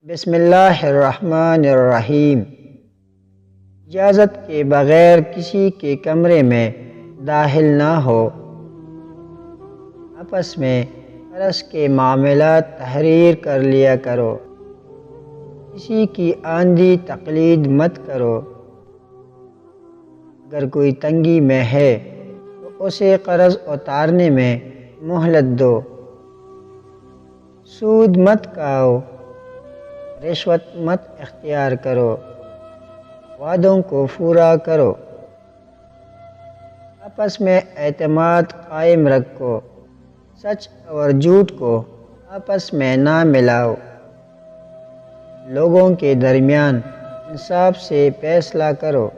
بسم اللہ الرحمن الرحیم۔ اجازت کے بغیر کسی کے کمرے میں داخل نہ ہو۔ آپس میں فرض کے معاملات تحریر کر لیا کرو۔ کسی کی آندھی تقلید مت کرو۔ اگر کوئی تنگی میں ہے تو اسے قرض اتارنے میں مہلت دو۔ سود مت کھاؤ، رشوت مت اختیار کرو، وعدوں کو پورا کرو۔ آپس میں اعتماد قائم رکھو، سچ اور جھوٹ کو آپس میں نہ ملاؤ۔ لوگوں کے درمیان انصاف سے فیصلہ کرو۔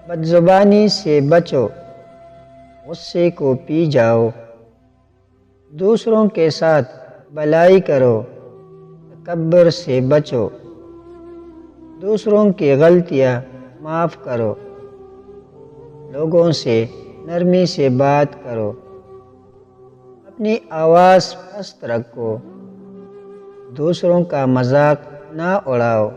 بد زبانی سے بچو، غصے کو پی جاؤ۔ دوسروں کے ساتھ بھلائی کرو، تکبر سے بچو۔ دوسروں کی غلطیاں معاف کرو۔ لوگوں سے نرمی سے بات کرو۔ اپنی آواز پست رکھو۔ دوسروں کا مذاق نہ اڑاؤ۔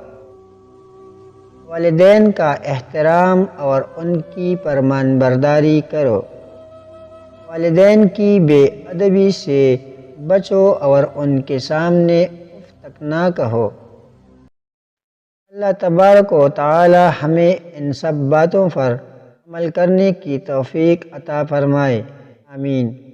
والدین کا احترام اور ان کی فرمان برداری کرو۔ والدین کی بے ادبی سے بچو اور ان کے سامنے اف تک نہ کہو۔ اللہ تبارک و تعالی ہمیں ان سب باتوں پر عمل کرنے کی توفیق عطا فرمائے، آمین۔